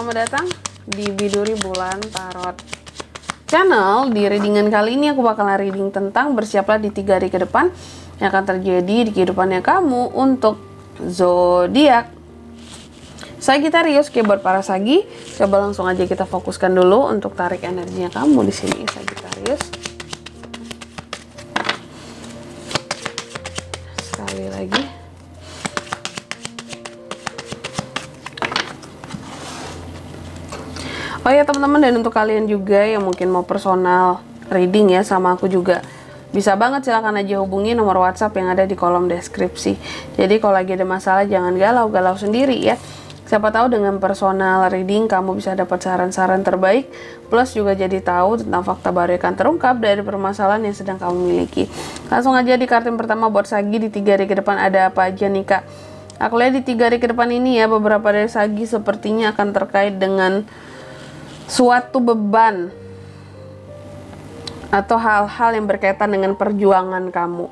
selamat datang di Biduri Bulan Tarot Channel. Di readingan kali ini aku bakalan reading tentang bersiaplah di 3 hari ke depan yang akan terjadi di kehidupannya kamu untuk zodiak Sagittarius. Oke, buat para Sagi, coba langsung aja kita fokuskan dulu untuk tarik energinya kamu di sini, Sagittarius. Sekali lagi. Oh ya teman-teman, dan untuk kalian juga yang mungkin mau personal reading ya sama aku juga, bisa banget, silahkan aja hubungi nomor WhatsApp yang ada di kolom deskripsi. Jadi kalau lagi ada masalah jangan galau-galau sendiri ya. Siapa tahu dengan personal reading kamu bisa dapat saran-saran terbaik, plus juga jadi tahu tentang fakta baru yang akan terungkap dari permasalahan yang sedang kamu miliki. Langsung aja di kartu yang pertama buat Sagi, di 3 hari ke depan ada apa aja nih Kak? Aku lihat di 3 hari ke depan ini ya, beberapa dari Sagi sepertinya akan terkait dengan suatu beban atau hal-hal yang berkaitan dengan perjuangan kamu,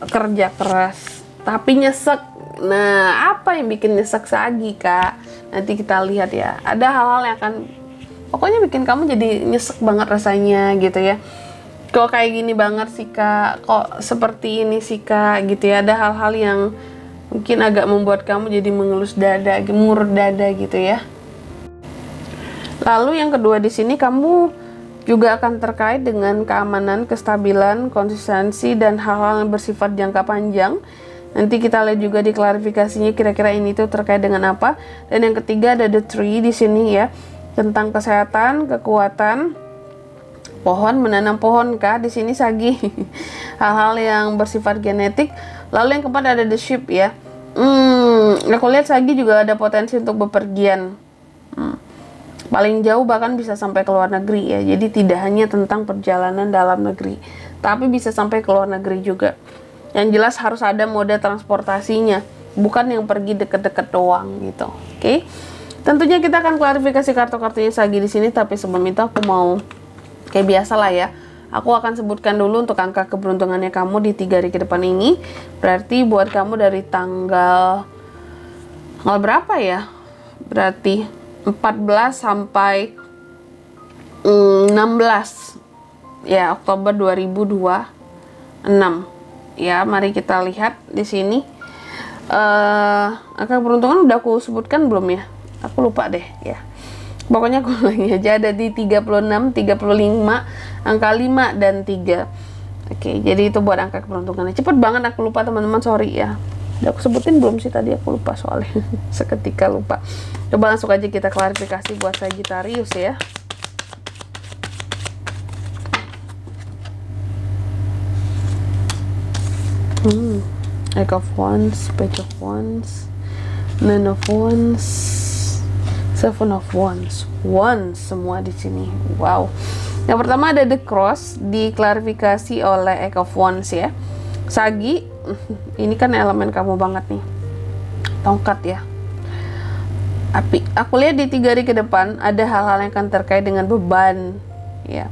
kerja keras tapi nyesek. Nah, apa yang bikin nyesek Sagi Kak? Nanti kita lihat ya. Ada hal-hal yang akan pokoknya bikin kamu jadi nyesek banget rasanya gitu ya. Kok kayak gini banget sih Kak? Kok seperti ini sih Kak? Gitu ya. Ada hal-hal yang mungkin agak membuat kamu jadi mengelus dada, gemur dada gitu ya. Lalu yang kedua di sini kamu juga akan terkait dengan keamanan, kestabilan, konsistensi dan hal-hal yang bersifat jangka panjang. Nanti kita lihat juga di klarifikasinya kira-kira ini tuh terkait dengan apa. Dan yang ketiga ada the tree di sini ya, tentang kesehatan, kekuatan, pohon, menanam pohon Kak di sini Sagi. Hal-hal yang bersifat genetik. Lalu yang keempat ada the ship ya. Aku lihat Sagi juga ada potensi untuk bepergian. Paling jauh bahkan bisa sampai ke luar negeri ya. Jadi tidak hanya tentang perjalanan dalam negeri, tapi bisa sampai ke luar negeri juga. Yang jelas harus ada moda transportasinya, bukan yang pergi deket-deket doang gitu. Oke. Tentunya kita akan klarifikasi kartu-kartunya Sagi di sini, tapi sebelum itu aku mau kayak biasa lah ya. Aku akan sebutkan dulu untuk angka keberuntungannya kamu di 3 hari ke depan ini. Berarti buat kamu dari tanggal berapa ya? Berarti 14 sampai 16 ya, Oktober 2026 ya. Mari kita lihat di sini. Angka keberuntungan udah aku sebutkan belum ya? Aku lupa deh ya. Pokoknya aku lagi aja ada di 36, 35, angka 5 dan 3. Oke, jadi itu buat angka keberuntungannya. Cepet banget aku lupa teman-teman, sorry ya. Udah aku sebutin belum sih tadi, aku lupa soalnya. Seketika lupa. Coba langsung aja kita klarifikasi buat Sagittarius ya. Eight of Wands, Page of Wands, Nine of Wands, Seven of Wands. Wands semua di sini. Wow. Yang pertama ada the Cross, diklarifikasi oleh Eight of Wands ya. Sagi, ini kan elemen kamu banget nih, tongkat ya. Aku lihat di 3 hari ke depan ada hal-hal yang akan terkait dengan beban ya,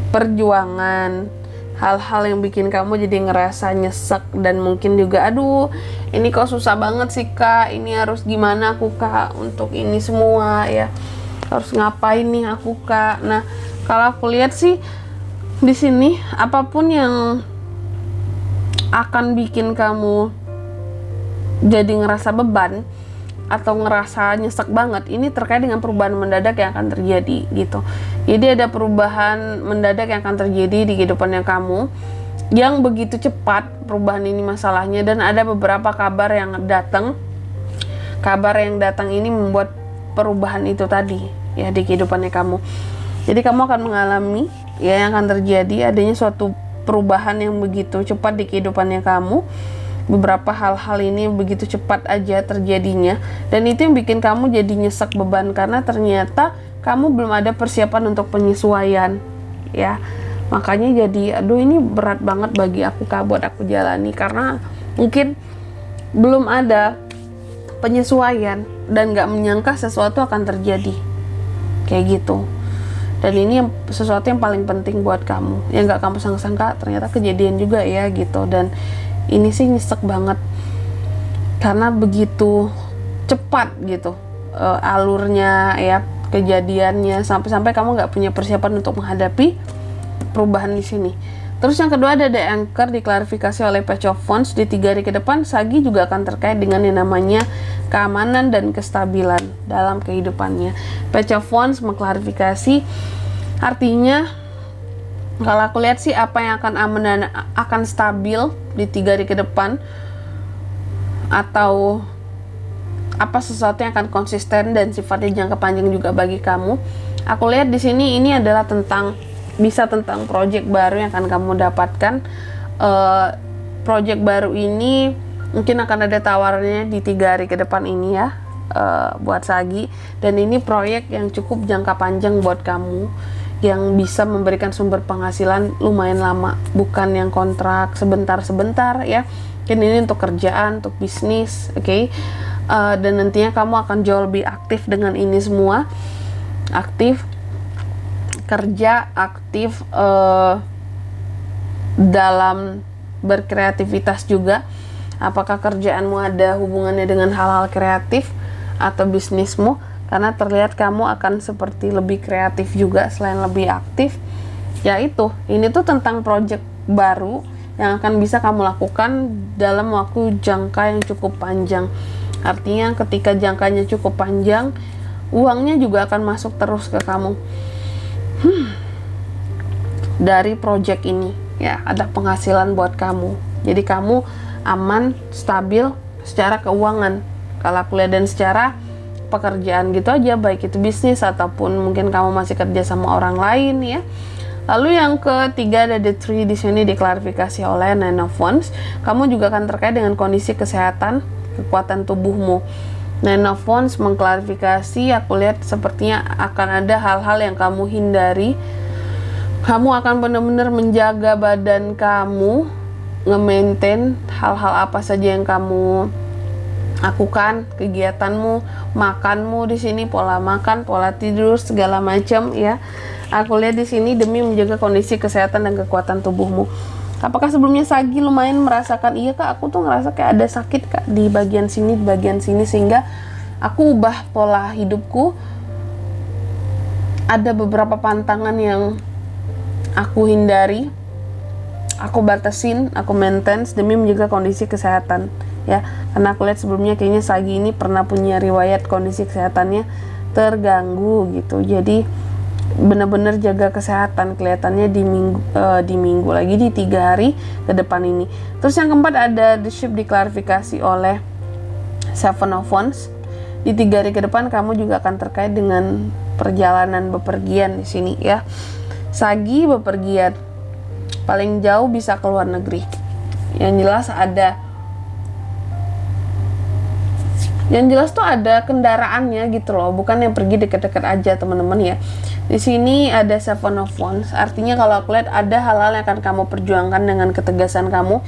perjuangan, hal-hal yang bikin kamu jadi ngerasa nyesek dan mungkin juga aduh ini kok susah banget sih Kak, ini harus gimana aku Kak untuk ini semua ya, harus ngapain nih aku Kak. Nah, kalau aku lihat sih di sini apapun yang akan bikin kamu jadi ngerasa beban atau ngerasa nyesek banget, ini terkait dengan perubahan mendadak yang akan terjadi gitu. Jadi ada perubahan mendadak yang akan terjadi di kehidupannya kamu yang begitu cepat perubahan ini masalahnya, dan ada beberapa kabar yang datang. Kabar yang datang ini membuat perubahan itu tadi ya di kehidupannya kamu. Jadi kamu akan mengalami ya yang akan terjadi adanya suatu perubahan yang begitu cepat di kehidupannya kamu. Beberapa hal-hal ini begitu cepat aja terjadinya, dan itu yang bikin kamu jadi nyesek beban karena ternyata kamu belum ada persiapan untuk penyesuaian ya. Makanya jadi aduh ini berat banget bagi aku Kak buat aku jalani, karena mungkin belum ada penyesuaian dan gak menyangka sesuatu akan terjadi kayak gitu. Dan ini sesuatu yang paling penting buat kamu yang gak kamu sangka-sangka ternyata kejadian juga ya gitu. Dan ini sih nyesek banget karena begitu cepat gitu alurnya ya, kejadiannya, sampai-sampai kamu nggak punya persiapan untuk menghadapi perubahan di sini. Terus yang kedua ada The Anchor, diklarifikasi oleh Page of Wands. Di 3 hari ke depan, Sagi juga akan terkait dengan yang namanya keamanan dan kestabilan dalam kehidupannya. Page of Wands mengklarifikasi, artinya kalau aku lihat sih apa yang akan aman dan akan stabil di 3 hari ke depan, atau apa sesuatu yang akan konsisten dan sifatnya jangka panjang juga bagi kamu. Aku lihat di sini ini adalah tentang project baru yang akan kamu dapatkan. Project baru ini mungkin akan ada tawarannya di 3 hari ke depan ini ya, buat Sagi. Dan ini proyek yang cukup jangka panjang buat kamu, yang bisa memberikan sumber penghasilan lumayan lama, bukan yang kontrak sebentar-sebentar ya. Mungkin ini untuk kerjaan, untuk bisnis, oke? Dan nantinya kamu akan jauh lebih aktif dengan ini semua, aktif kerja, aktif dalam berkreativitas juga. Apakah kerjaanmu ada hubungannya dengan hal-hal kreatif atau bisnismu? Karena terlihat kamu akan seperti lebih kreatif juga selain lebih aktif. Yaitu, ini tuh tentang project baru yang akan bisa kamu lakukan dalam waktu jangka yang cukup panjang. Artinya ketika jangkanya cukup panjang, uangnya juga akan masuk terus ke kamu. Dari project ini ya, ada penghasilan buat kamu. Jadi kamu aman, stabil secara keuangan kalau aku lihat, dan secara pekerjaan gitu aja, baik itu bisnis ataupun mungkin kamu masih kerja sama orang lain ya. Lalu yang ketiga ada The Tree, di sini diklarifikasi oleh Nine of Wands. Kamu juga akan terkait dengan kondisi kesehatan, kekuatan tubuhmu. Nine of Wands mengklarifikasi, aku lihat sepertinya akan ada hal-hal yang kamu hindari. Kamu akan benar-benar menjaga badan kamu, nge-maintain hal-hal apa saja yang kamu lakukan, kegiatanmu, makanmu di sini, pola makan, pola tidur, segala macam ya. Aku lihat di sini demi menjaga kondisi kesehatan dan kekuatan tubuhmu. Apakah sebelumnya Sagi lumayan merasakan, iya kak, aku tuh ngerasa kayak ada sakit kak di bagian sini, sehingga aku ubah pola hidupku. Ada beberapa pantangan yang aku hindari, aku batasin, aku maintain demi menjaga kondisi kesehatan ya. Karena aku lihat sebelumnya kayaknya Sagi ini pernah punya riwayat kondisi kesehatannya terganggu gitu. Jadi benar-benar jaga kesehatan kelihatannya di minggu lagi di 3 hari ke depan ini. Terus yang keempat ada The Ship, diklarifikasi oleh Seven of Wands. Di 3 hari ke depan kamu juga akan terkait dengan perjalanan bepergian di sini ya. Sagi bepergian, paling jauh bisa ke luar negeri. Yang jelas tuh ada kendaraannya gitu loh, bukan yang pergi deket-deket aja teman-teman ya. Di sini ada Seven of Wands, artinya kalau aku lihat ada hal-hal yang akan kamu perjuangkan dengan ketegasan kamu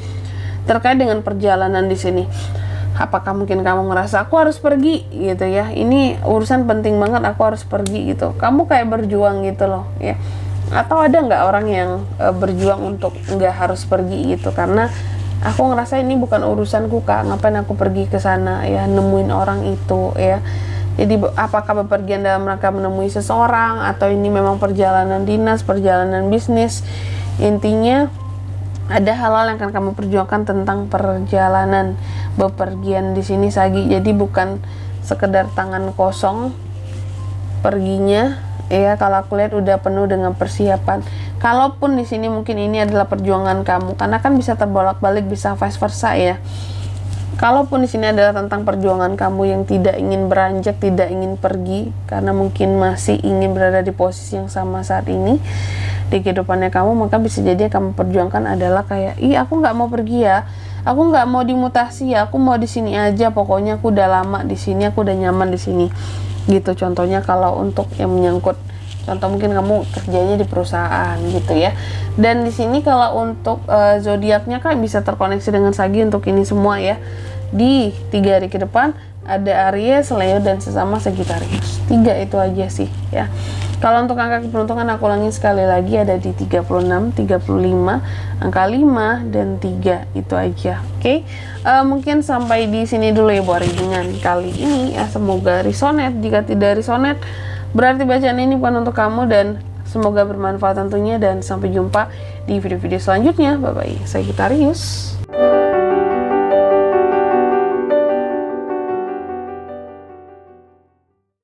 terkait dengan perjalanan di sini. Apakah mungkin kamu ngerasa aku harus pergi gitu ya, ini urusan penting banget, aku harus pergi gitu. Kamu kayak berjuang gitu loh ya. Atau ada nggak orang yang berjuang untuk nggak harus pergi gitu, karena aku ngerasa ini bukan urusanku kak, ngapain aku pergi ke sana ya, nemuin orang itu ya. Jadi apakah bepergian dalam rangka menemui seseorang, atau ini memang perjalanan dinas, perjalanan bisnis. Intinya ada hal-hal yang akan kamu perjuangkan tentang perjalanan bepergian di sini Sagi. Jadi bukan sekedar tangan kosong perginya ya. Kalau aku lihat udah penuh dengan persiapan. Kalaupun di sini mungkin ini adalah perjuangan kamu, karena kan bisa terbolak-balik, bisa vice versa ya. Kalaupun di sini adalah tentang perjuangan kamu yang tidak ingin beranjak, tidak ingin pergi, karena mungkin masih ingin berada di posisi yang sama saat ini di kehidupannya kamu, maka bisa jadi yang kamu perjuangkan adalah kayak, aku nggak mau pergi ya, aku nggak mau dimutasi ya, aku mau di sini aja, pokoknya aku udah lama di sini, aku udah nyaman di sini, gitu. Contohnya kalau untuk yang menyangkut, contoh mungkin kamu kerjanya di perusahaan gitu ya. Dan di sini kalau untuk zodiaknya kan bisa terkoneksi dengan Sagi untuk ini semua ya. Di 3 hari ke depan ada Aries, Leo, dan sesama Sagittarius. 3 itu aja sih ya. Kalau untuk angka keberuntungan aku ulangi sekali lagi, ada di 36, 35, angka 5 dan 3, itu aja. Oke. Mungkin sampai di sini dulu ya buat readingan kali ini ya. Semoga resonate. Jika tidak resonate, Berarti bacaan ini bukan untuk kamu, dan semoga bermanfaat tentunya, dan sampai jumpa di video-video selanjutnya. Bye bye. Sagittarius.